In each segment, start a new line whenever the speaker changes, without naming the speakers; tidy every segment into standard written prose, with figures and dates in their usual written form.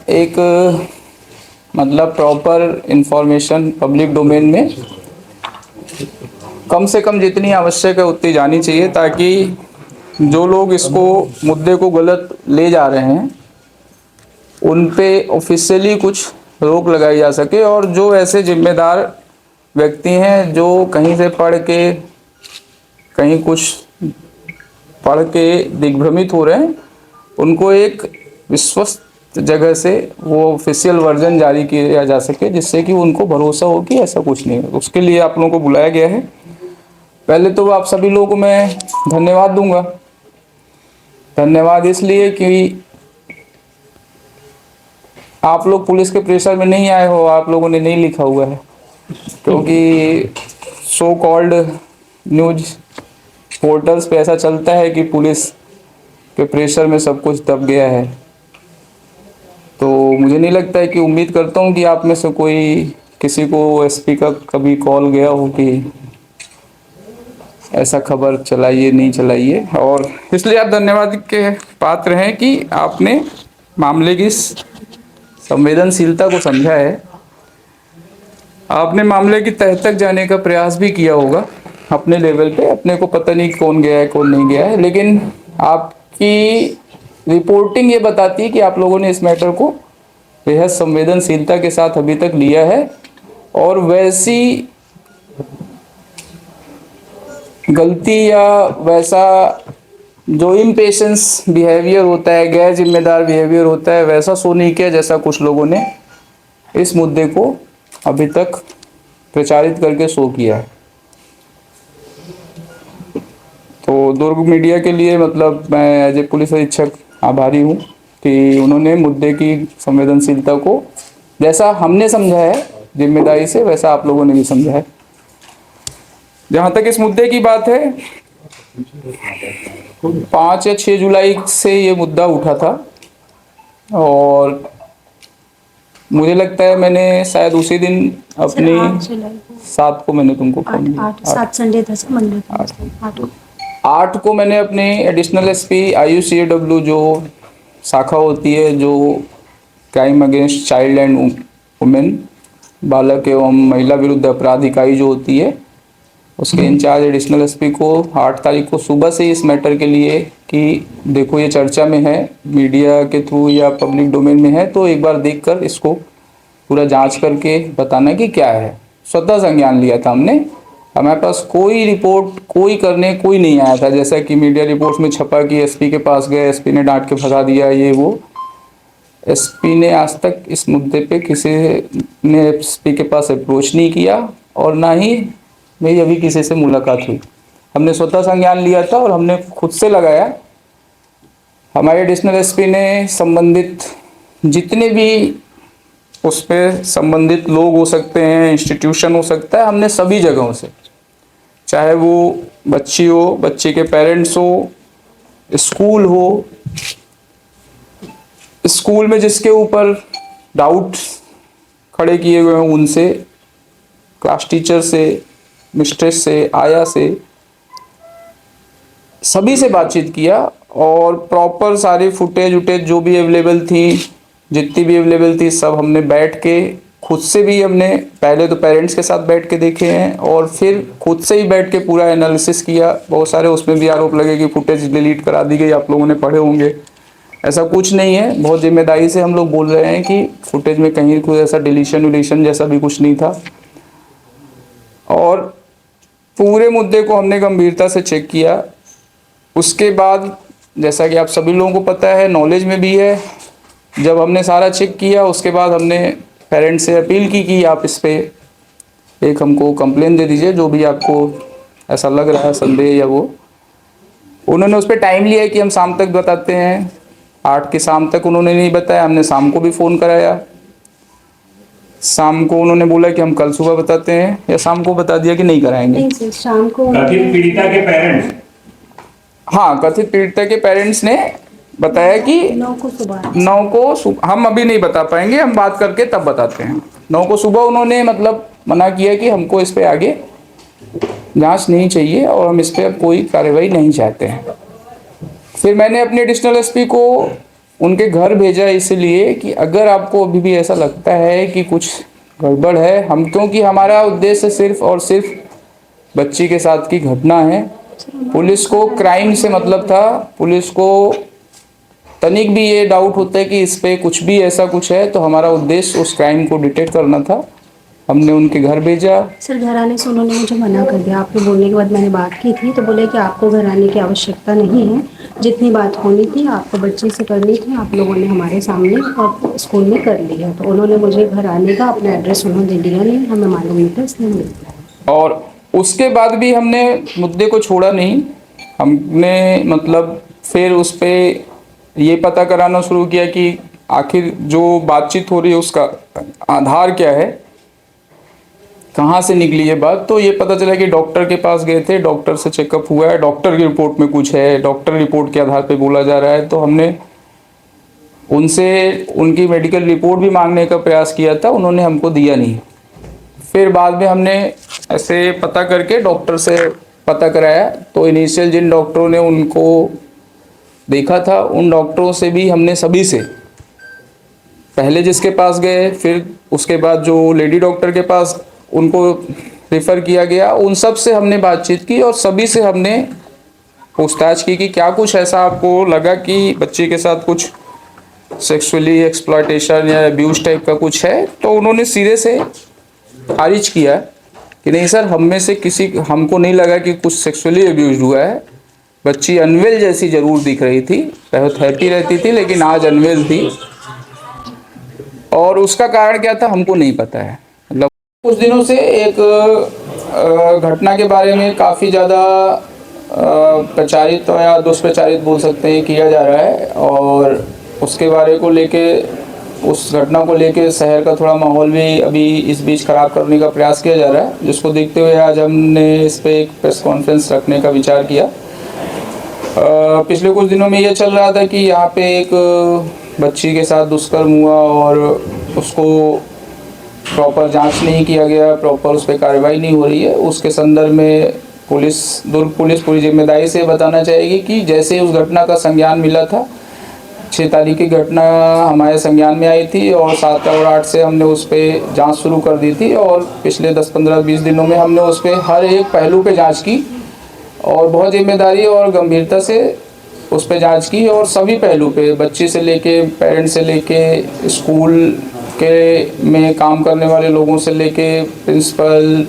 एक मतलब proper information public domain में कम से कम जितनी आवश्यक है उतनी जानी चाहिए, ताकि जो लोग इसको मुद्दे को गलत ले जा रहे हैं उन पे ऑफिशियली कुछ रोक लगाई जा सके, और जो ऐसे जिम्मेदार व्यक्ति हैं जो कहीं से पढ़ के कहीं कुछ पढ़ के दिग्भ्रमित हो रहे हैं, उनको एक विश्वस्त जगह से वो ऑफिशियल वर्जन जारी किया जा सके, जिससे कि उनको भरोसा हो कि ऐसा कुछ नहीं है। उसके लिए आप लोगों को बुलाया गया है। पहले तो आप सभी लोगों को मैं धन्यवाद दूंगा। धन्यवाद इसलिए कि आप लोग पुलिस के प्रेशर में नहीं आए हो, आप लोगों ने नहीं लिखा हुआ है, क्योंकि सो कॉल्ड न्यूज पोर्टल्स पे ऐसा चलता है कि पुलिस के प्रेशर में सब कुछ दब गया है। तो मुझे नहीं लगता है कि, उम्मीद करता हूँ कि आप में से कोई किसी को एसपी का कभी कॉल गया हो कि ऐसा खबर चलाइए नहीं चलाइए, और इसलिए आप धन्यवाद के पात्र हैं कि आपने मामले की संवेदनशीलता को समझा है। आपने मामले की तह तक जाने का प्रयास भी किया होगा अपने लेवल पे। अपने को पता नहीं कौन गया है कौन नहीं गया है, लेकिन आपकी रिपोर्टिंग ये बताती है कि आप लोगों ने इस मैटर को बेहद संवेदनशीलता के साथ अभी तक लिया है, और वैसी गलती या वैसा जो इम्पेशेंस बिहेवियर होता है, गैर जिम्मेदार बिहेवियर होता है, वैसा शो नहीं किया जैसा कुछ लोगों ने इस मुद्दे को अभी तक प्रचारित करके शो किया है। तो दुर्ग मीडिया के लिए मतलब मैं एज ए पुलिस अधीक्षक आभारी हूँ कि उन्होंने मुद्दे की संवेदनशीलता को जैसा हमने समझा है जिम्मेदारी से, वैसा आप लोगों ने भी समझा है। जहाँ तक इस मुद्दे की बात है, 5 या 6 जुलाई से ये मुद्दा उठा था, और मुझे लगता है मैंने शायद उसी दिन अपनी 7 को मैंने तुमको फोन किया,
7 संडे था सर, मंडे था
8 को मैंने अपने एडिशनल एसपी IUCAW जो शाखा होती है जो crime against child and women, बालक एवं महिला विरुद्ध अपराध इकाई जो होती है, उसके इंचार्ज एडिशनल एसपी को 8 तारीख को सुबह से इस मैटर के लिए कि देखो ये चर्चा में है, मीडिया के थ्रू या पब्लिक डोमेन में है, तो एक बार देखकर इसको पूरा जांच करके बताना कि क्या है। स्वतः संज्ञान लिया था हमने। हमारे पास कोई रिपोर्ट कोई करने कोई नहीं आया था, जैसा कि मीडिया रिपोर्ट्स में छपा कि एसपी के पास गए, एसपी ने डांट के भगा दिया, ये वो। एसपी ने आज तक इस मुद्दे पे किसी ने एसपी के पास अप्रोच नहीं किया, और ना ही मेरी अभी किसी से मुलाकात हुई। हमने स्वतः संज्ञान लिया था और हमने खुद से लगाया। हमारे एडिशनल एसपी ने संबंधित जितने भी उस पर संबंधित लोग हो सकते हैं, इंस्टीट्यूशन हो सकता है, हमने सभी जगहों से, चाहे वो बच्ची हो, बच्चे के पेरेंट्स हो, स्कूल हो, स्कूल में जिसके ऊपर डाउट खड़े किए हुए हैं उनसे, क्लास टीचर से, मिस्ट्रेस से, आया से, सभी से बातचीत किया, और प्रॉपर सारी फुटेज उटेज जो भी अवेलेबल थी, जितनी भी अवेलेबल थी, सब हमने बैठ के खुद से भी हमने पहले तो पेरेंट्स के साथ बैठ के देखे हैं, और फिर खुद से ही बैठ के पूरा एनालिसिस किया। बहुत सारे उसमें भी आरोप लगे कि फुटेज डिलीट करा दी गई, आप लोगों ने पढ़े होंगे। ऐसा कुछ नहीं है, बहुत जिम्मेदारी से हम लोग बोल रहे हैं कि फुटेज में कहीं कोई ऐसा डिलीशन विलीशन जैसा भी कुछ नहीं था, और पूरे मुद्दे को हमने गंभीरता से चेक किया। उसके बाद जैसा कि आप सभी लोगों को पता है, नॉलेज में भी है, जब हमने सारा चेक किया उसके बाद हमने पेरेंट्स से अपील की कि आप इस पे एक हमको कंप्लेन दे दीजिए, जो भी आपको ऐसा लग रहा है संदेह या वो। उन्होंने उस पर टाइम लिया है कि हम शाम तक बताते हैं। 8 की शाम तक उन्होंने नहीं बताया, हमने शाम को भी फ़ोन कराया। शाम को उन्होंने बोला कि हम कल सुबह बताते हैं, या शाम को बता दिया कि नहीं कराएंगे।
नहीं सर, शाम को
कथित पीड़िता के पेरेंट्स,
हाँ, कथित पीड़िता के पेरेंट्स ने बताया कि
9 को सुबह,
9 को हम अभी नहीं बता पाएंगे, हम बात करके तब बताते हैं। 9 को सुबह उन्होंने मतलब मना किया कि हमको इस पे आगे जांच नहीं चाहिए और हम इस पे अब कोई कार्रवाई नहीं चाहते हैं। फिर मैंने अपने एडिशनल एसपी को उनके घर भेजा इसलिए कि अगर आपको अभी भी ऐसा लगता है कि कुछ गड़बड़ है, हम क्योंकि हमारा उद्देश्य सिर्फ और सिर्फ बच्ची के साथ की घटना है। पुलिस को क्राइम से मतलब था, पुलिस को तनिक भी ये डाउट होता है कि इस पे कुछ भी ऐसा कुछ है, तो हमारा उद्देश्य उस क्राइम को डिटेक्ट करना था। हमने उनके घर भेजा।
सर घर आने से उन्होंने मुझे मना कर दिया। आपके बोलने के बाद मैंने बात की थी तो बोले कि आपको घर आने की आवश्यकता नहीं है, जितनी बात होनी थी आपको बच्ची से करनी थी, आप लोगों ने हमारे सामने और स्कूल में कर लिया। तो उन्होंने मुझे घर आने का अपना एड्रेस उन्होंने दिया नहीं, हमें मालूम नहीं था, इसलिए मिलता है।
और उसके बाद भी हमने मुद्दे को छोड़ा नहीं। हमने मतलब फिर उस पे ये पता कराना शुरू किया कि आखिर जो बातचीत हो रही है उसका आधार क्या है, कहाँ से निकली ये बात। तो ये पता चला कि डॉक्टर के पास गए थे, डॉक्टर से चेकअप हुआ है, डॉक्टर की रिपोर्ट में कुछ है, डॉक्टर रिपोर्ट के आधार पे बोला जा रहा है। तो हमने उनसे उनकी मेडिकल रिपोर्ट भी मांगने का प्रयास किया था, उन्होंने हमको दिया नहीं। फिर बाद में हमने ऐसे पता करके डॉक्टर से पता कराया, तो इनिशियल जिन डॉक्टरों ने उनको देखा था उन डॉक्टरों से भी हमने सभी से, पहले जिसके पास गए फिर उसके बाद जो लेडी डॉक्टर के पास उनको रेफ़र किया गया, उन सब से हमने बातचीत की और सभी से हमने पूछताछ की कि क्या कुछ ऐसा आपको लगा कि बच्चे के साथ कुछ सेक्सुअली एक्सप्लॉयटेशन या अब्यूज टाइप का कुछ है। तो उन्होंने सिरे से खारिज किया कि नहीं सर, हम में से किसी हमको नहीं लगा कि कुछ सेक्सुअली अब्यूज हुआ है। बच्ची अनवेल जैसी ज़रूर दिख रही थी, बहुत हैप्पी रहती थी लेकिन आज अनवेल थी, और उसका कारण क्या था हमको नहीं पता है। मतलब कुछ दिनों से एक घटना के बारे में काफ़ी ज़्यादा प्रचारित या दुष्प्रचारित बोल सकते हैं किया जा रहा है, और उसके बारे को लेके, उस घटना को लेके शहर का थोड़ा माहौल भी अभी इस बीच ख़राब करने का प्रयास किया जा रहा है, जिसको देखते हुए आज हमने इस पर एक प्रेस कॉन्फ्रेंस रखने का विचार किया। पिछले कुछ दिनों में ये चल रहा था कि यहाँ पे एक बच्ची के साथ दुष्कर्म हुआ और उसको प्रॉपर जांच नहीं किया गया, प्रॉपर उस पर कार्रवाई नहीं हो रही है। उसके संदर्भ में दुर्ग पुलिस पूरी जिम्मेदारी से बताना चाहेगी कि जैसे उस घटना का संज्ञान मिला था, 6 तारीख की घटना हमारे संज्ञान में आई थी और 7 और 8 से हमने उस पर जांच शुरू कर दी थी, और पिछले 10, 15, 20 दिनों में हमने उस पर हर एक पहलू पे जांच की और बहुत जिम्मेदारी और गंभीरता से उस पर जांच की, और सभी पहलू पे, बच्चे से लेके पेरेंट्स से लेके स्कूल के में काम करने वाले लोगों से लेके प्रिंसिपल,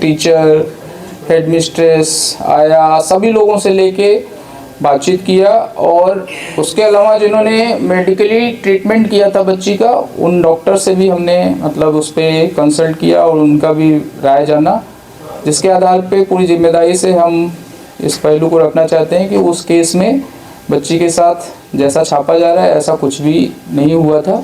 टीचर, हेड मिस्ट्रेस, आया, सभी लोगों से लेके बातचीत किया। और उसके अलावा जिन्होंने मेडिकली ट्रीटमेंट किया था बच्ची का, उन डॉक्टर से भी हमने मतलब उस पर कंसल्ट किया और उनका भी राय जाना, जिसके आधार पे पूरी जिम्मेदारी से हम इस पहलू को रखना चाहते हैं कि उस केस में बच्ची के साथ जैसा छापा जा रहा है ऐसा कुछ भी नहीं हुआ था,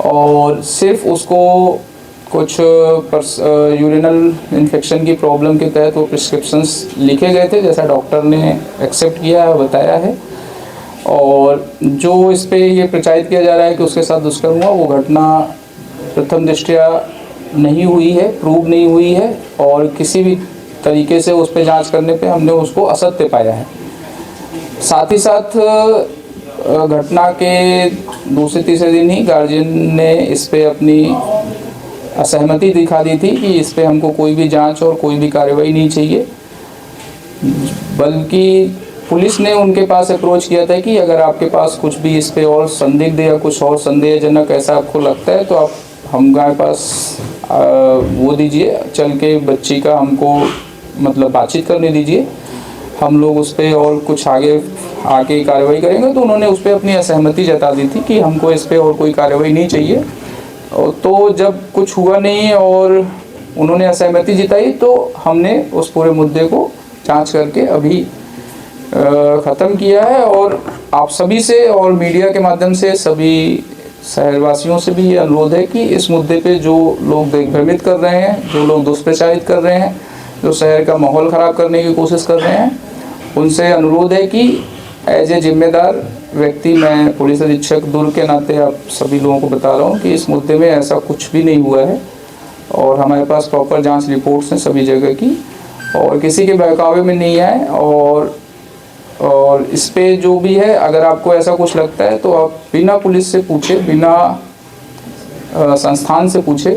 और सिर्फ उसको कुछ यूरिनल इन्फेक्शन की प्रॉब्लम के तहत वो प्रिस्क्रिप्शंस लिखे गए थे, जैसा डॉक्टर ने एक्सेप्ट किया है, बताया है। और जो इस पे ये प्रचारित किया जा रहा है कि उसके साथ दुष्कर्म हुआ, वो घटना प्रथम दृष्टया नहीं हुई है, प्रूव नहीं हुई है, और किसी भी तरीके से उस पर जांच करने पे हमने उसको असत्य पाया है। साथ ही साथ घटना के दूसरे तीसरे दिन ही गार्जियन ने इस पे अपनी असहमति दिखा दी थी कि इस पे हमको कोई भी जांच और कोई भी कार्रवाई नहीं चाहिए, बल्कि पुलिस ने उनके पास अप्रोच किया था कि अगर आपके पास कुछ भी इस पे और संदिग्ध या कुछ और संदेहजनक ऐसा आपको लगता है तो आप हमारे पास वो दीजिए, चल के बच्ची का हमको मतलब बातचीत करने दीजिए, हम लोग उस पर और कुछ आगे कार्रवाई करेंगे। तो उन्होंने उस पर अपनी असहमति जता दी थी कि हमको इस पर और कोई कार्रवाई नहीं चाहिए। तो जब कुछ हुआ नहीं और उन्होंने असहमति जताई, तो हमने उस पूरे मुद्दे को जांच करके अभी ख़त्म किया है। और आप सभी से और मीडिया के माध्यम से सभी शहरवासियों से भी ये अनुरोध है कि इस मुद्दे पे जो लोग दिग्भ्रमित कर रहे हैं, जो लोग दुष्प्रचारित कर रहे हैं, जो शहर का माहौल ख़राब करने की कोशिश कर रहे हैं, उनसे अनुरोध है कि एज ए जिम्मेदार व्यक्ति, मैं पुलिस अधीक्षक दुर्ग के नाते आप सभी लोगों को बता रहा हूँ कि इस मुद्दे में ऐसा कुछ भी नहीं हुआ है, और हमारे पास प्रॉपर जांच रिपोर्ट्स हैं सभी जगह की, और किसी के बहकावे में नहीं आए। और और इस पे जो भी है, अगर आपको ऐसा कुछ लगता है तो आप बिना पुलिस से पूछे, बिना संस्थान से पूछे,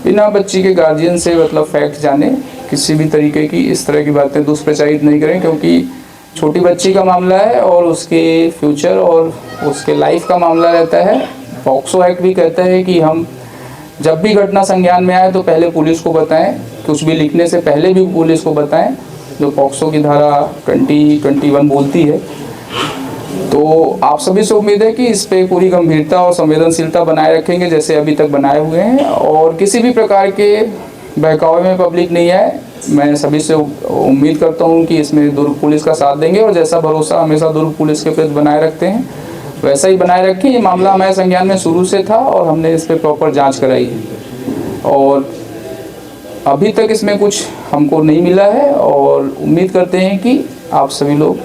बिना बच्ची के गार्जियन से मतलब फैक्ट जाने, किसी भी तरीके की इस तरह की बातें दुष्प्रचारित नहीं करें, क्योंकि छोटी बच्ची का मामला है और उसके फ्यूचर और उसके लाइफ का मामला रहता है। पॉक्सो एक्ट भी कहता है कि हम जब भी घटना संज्ञान में आए तो पहले पुलिस को बताएं, कुछ भी लिखने से पहले भी पुलिस को बताएं, जो पॉक्सो की धारा 21 बोलती है। तो आप सभी से उम्मीद है कि इस पे पूरी गंभीरता और संवेदनशीलता बनाए रखेंगे जैसे अभी तक बनाए हुए हैं, और किसी भी प्रकार के बहकावे में पब्लिक नहीं आए। मैं सभी से उम्मीद करता हूं कि इसमें दुर्ग पुलिस का साथ देंगे, और जैसा भरोसा हमेशा दुर्ग पुलिस के प्रति बनाए रखते हैं वैसा ही बनाए रखें। ये मामला हमारे संज्ञान में शुरू से था और हमने इस पर प्रॉपर जाँच कराई है, और अभी तक इसमें कुछ हमको नहीं मिला है, और उम्मीद करते हैं कि आप सभी लोग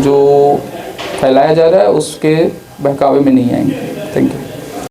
जो फैलाया जा रहा है उसके बहकावे में नहीं आएंगे। Thank you.